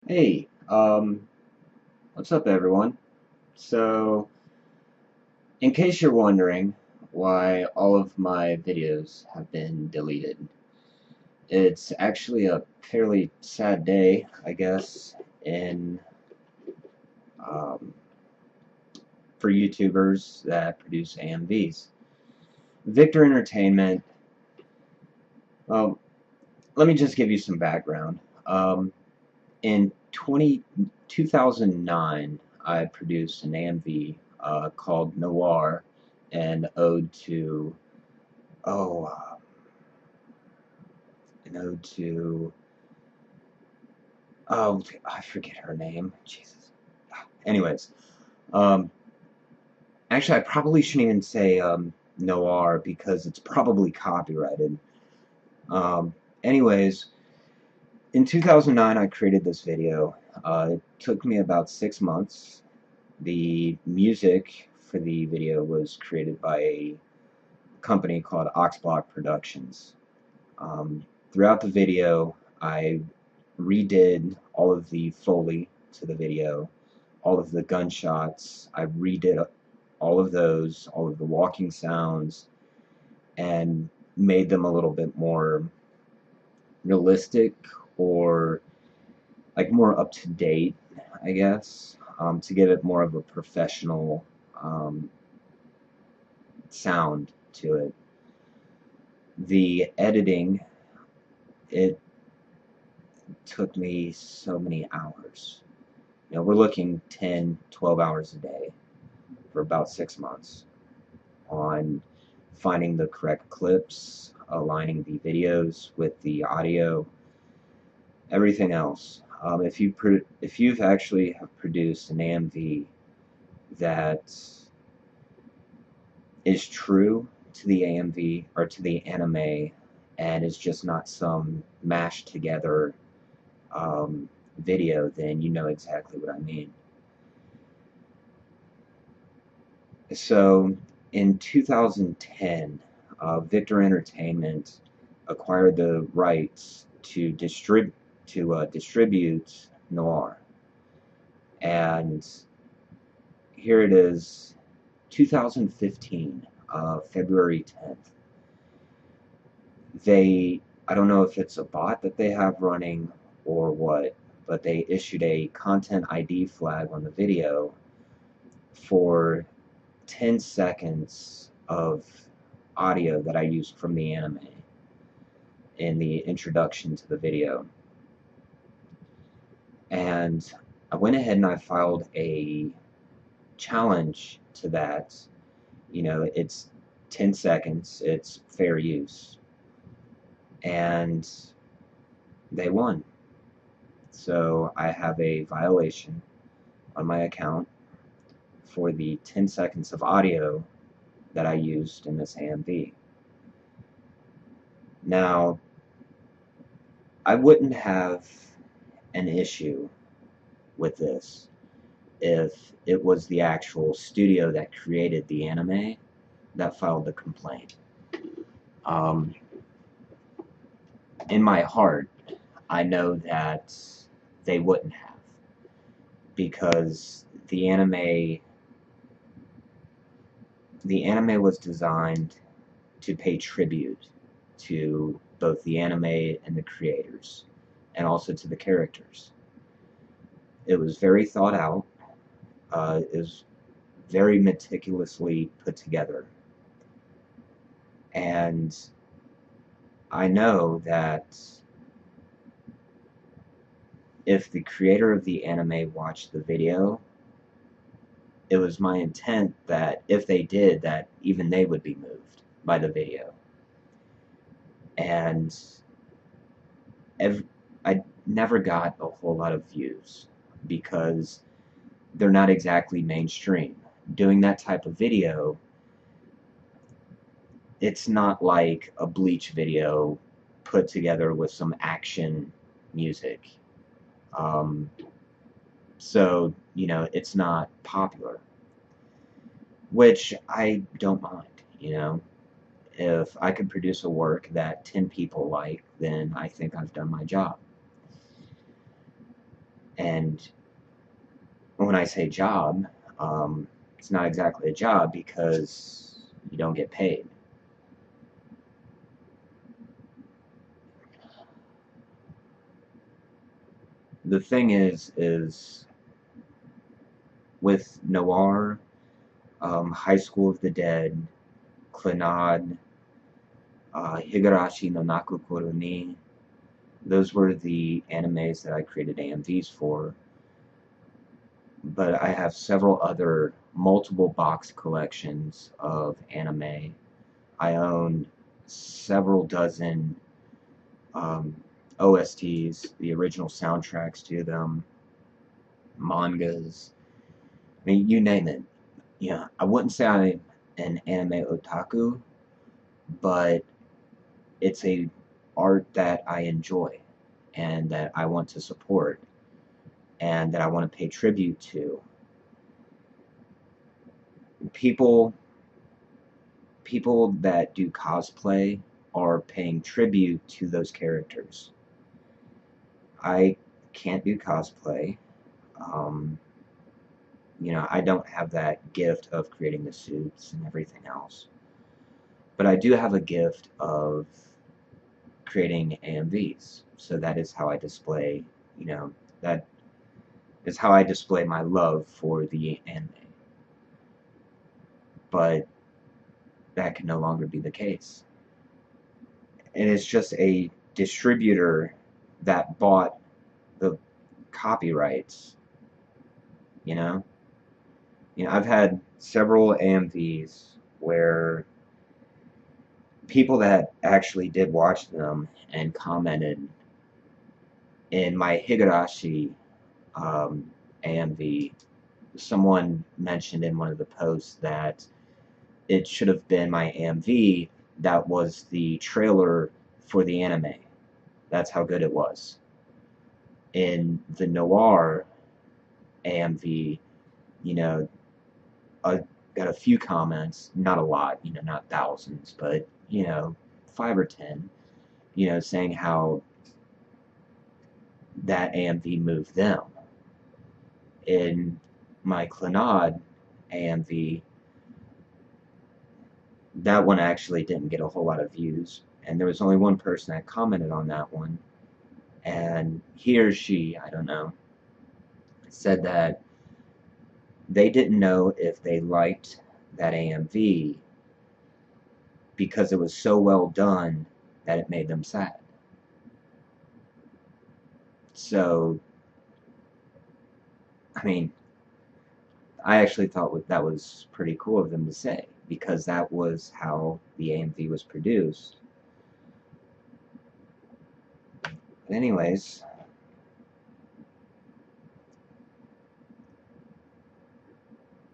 Hey, what's up everyone? So, in case you're wondering why all of my videos have been deleted, it's actually a fairly sad day, I guess, in um, for YouTubers that produce AMVs. Victor Entertainment, well, let me just give you some background. In 2009, I produced an AMV called Noir, an ode to oh, an ode to oh, I forget her name. Jesus. Anyways, um, actually, I probably shouldn't even say Noir because it's probably copyrighted. Um, anyways, in 2009, I created this video. It took me about 6 months. The music for the video was created by a company called Oxblock Productions. Throughout the video, I redid all of the Foley to the video, all of the gunshots. I redid all of those, all of the walking sounds, and made them a little bit more realistic or like more up to date, I guess, to give it more of a professional um, sound to it. The editing, it took me so many hours. We're looking 10, 12 hours a day for about 6 months on finding the correct clips, aligning the videos with the audio, everything else. If you've actually have produced an AMV that is true to the AMV or to the anime and is just not some mashed together video, then you know exactly what I mean. So in 2010, Victor Entertainment acquired the rights to distribute Noir, and here it is, 2015, February 10th. I don't know if it's a bot that they have running or what, but they issued a content ID flag on the video for 10 seconds of audio that I used from the anime in the introduction to the video. And I went ahead and I filed a challenge to that. It's 10 seconds, it's fair use. And they won. So I have a violation on my account for the 10 seconds of audio that I used in this AMV. Now, I wouldn't have an issue with this if it was the actual studio that created the anime that filed the complaint. Um, in my heart, I know that they wouldn't have, because the anime was designed to pay tribute to both the anime and the creators, and also to the characters. It was very thought out. It was very meticulously put together. And I know that if the creator of the anime watched the video, it was my intent that if they did, that even they would be moved by the video. And I never got a whole lot of views because they're not exactly mainstream. Doing that type of video, it's not like a Bleach video put together with some action music. Um, so, it's not popular, which I don't mind. If I could produce a work that 10 people like, then I think I've done my job. And when I say job, it's not exactly a job because you don't get paid. The thing is with Noir, High School of the Dead, Clannad, Higurashi no Nakukuru ni, those were the animes that I created AMVs for. But I have several other multiple box collections of anime. I own several dozen OSTs, the original soundtracks to them, mangas. I mean, you name it. Yeah, I wouldn't say I'm an anime otaku, but it's a art that I enjoy and that I want to support and that I want to pay tribute to. People people that do cosplay are paying tribute to those characters. I can't do cosplay. Um, I don't have that gift of creating the suits and everything else. But I do have a gift of creating AMVs. So that is how I display, that is how I display my love for the anime. But that can no longer be the case. And it's just a distributor that bought the copyrights, you know? I've had several AMVs where people that actually did watch them and commented in my Higurashi AMV, someone mentioned in one of the posts that it should have been my AMV that was the trailer for the anime. That's how good it was. In the Noir AMV, I got a few comments, not a lot, not thousands, but, 5 or 10, saying how that AMV moved them. In my Clannad AMV, that one actually didn't get a whole lot of views, and there was only one person that commented on that one, and he or she, I don't know, said that they didn't know if they liked that AMV because it was so well done that it made them sad. So, I mean, I actually thought that was pretty cool of them to say, because that was how the AMV was produced. But anyways,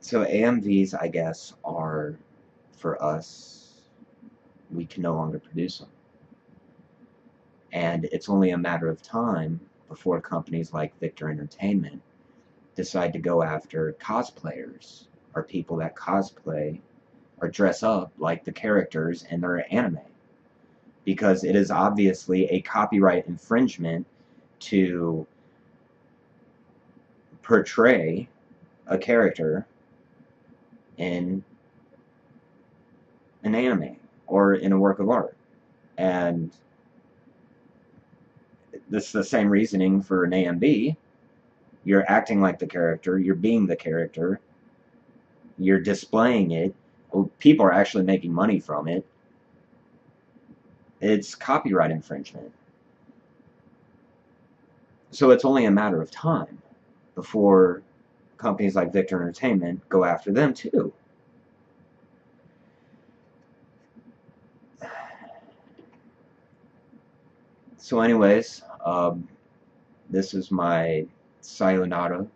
so AMVs, I guess, are, for us, we can no longer produce them. And it's only a matter of time before companies like Victor Entertainment decide to go after cosplayers, or people that cosplay or dress up like the characters in their anime. Because it is obviously a copyright infringement to portray a character in an anime or in a work of art. And this is the same reasoning for an AMV. You're acting like the character, you're being the character, you're displaying it, people are actually making money from it. It's copyright infringement. So it's only a matter of time before companies like Victor Entertainment go after them too. So anyways, this is my sayonara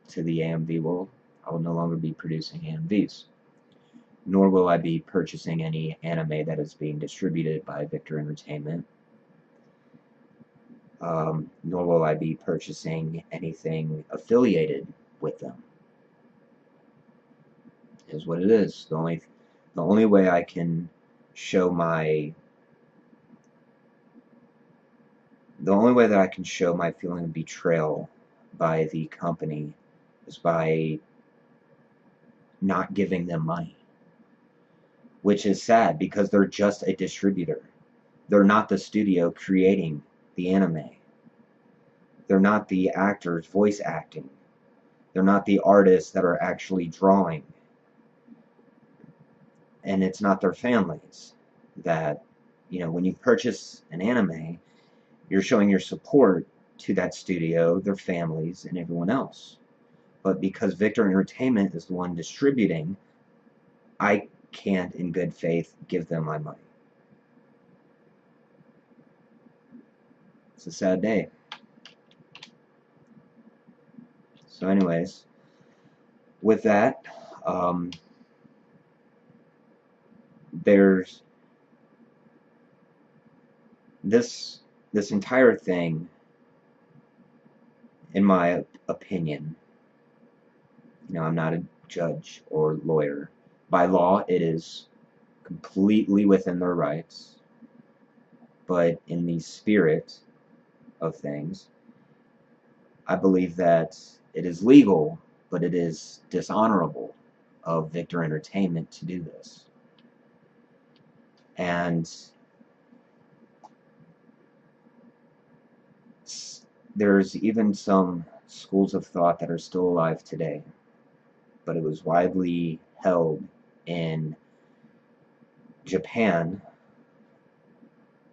to the AMV world. I will no longer be producing AMVs. Nor will I be purchasing any anime that is being distributed by Victor Entertainment. Nor will I be purchasing anything affiliated with them. It is what it is. The only way I can show my feeling of betrayal by the company is by not giving them money, which is sad because they're just a distributor. They're not the studio creating the anime. They're not the actors voice acting. They're not the artists that are actually drawing. And it's not their families that, when you purchase an anime, you're showing your support to that studio, their families, and everyone else. But because Victor Entertainment is the one distributing, I can't, in good faith, give them my money. It's a sad day. So anyways, with that, there's this entire thing, in my opinion, I'm not a judge or lawyer. By law, it is completely within their rights, but in the spirit of things, I believe that it is legal, but it is dishonorable of Victor Entertainment to do this. And there's even some schools of thought that are still alive today, but it was widely held in Japan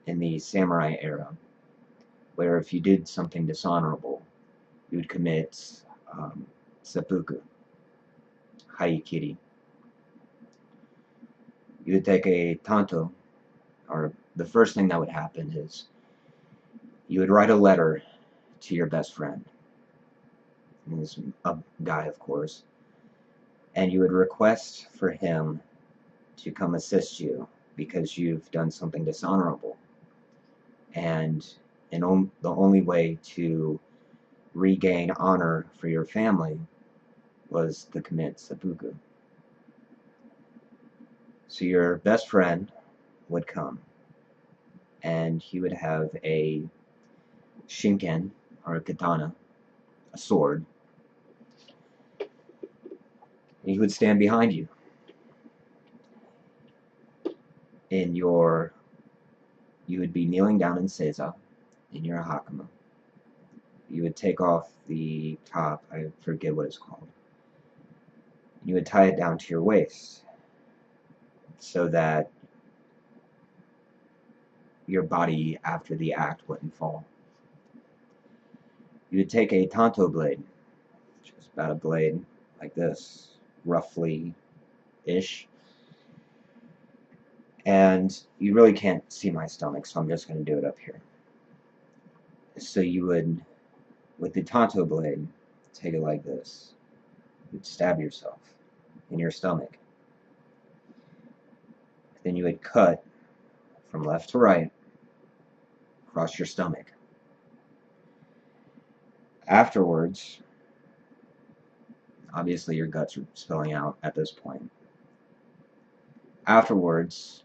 in the samurai era, where if you did something dishonorable, you would commit seppuku, haikiri. You would take a tanto, or the first thing that would happen is you would write a letter to your best friend. And this is a guy, of course, and you would request for him to come assist you because you've done something dishonorable. And the only way to regain honor for your family was to commit seppuku. So your best friend would come, and he would have a shinken, or a katana, a sword, and he would stand behind you. You would be kneeling down in seiza, in your hakama. You would take off the top, I forget what it's called. You would tie it down to your waist so that your body after the act wouldn't fall. You would take a tanto blade, which is about a blade like this, roughly-ish. And you really can't see my stomach, so I'm just going to do it up here. So you would, with the tanto blade, take it like this. You'd stab yourself in your stomach. Then you would cut from left to right across your stomach. Afterwards, obviously your guts are spilling out at this point. Afterwards,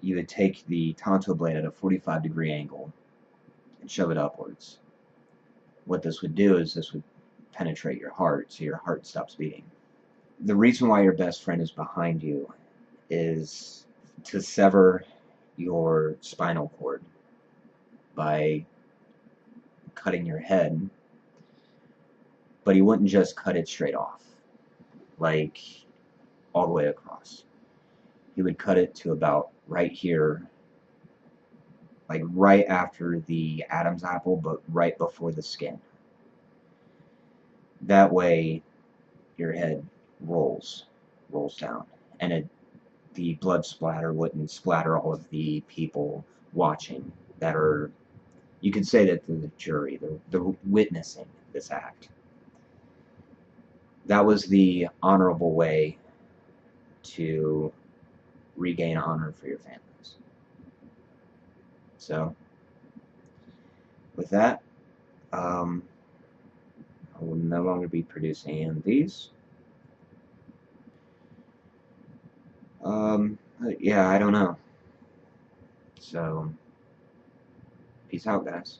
you would take the tanto blade at a 45-degree angle and shove it upwards. What this would do is this would penetrate your heart, so your heart stops beating. The reason why your best friend is behind you is to sever your spinal cord by cutting your head, but he wouldn't just cut it straight off, like all the way across. He would cut it to about right here, like right after the Adam's apple, but right before the skin. That way, your head rolls down, and the blood splatter wouldn't splatter all of the people watching that are, you could say that the jury, they're witnessing this act. That was the honorable way to regain honor for your families. So, with that, I will no longer be producing AMVs. Yeah, I don't know. So, peace out, guys.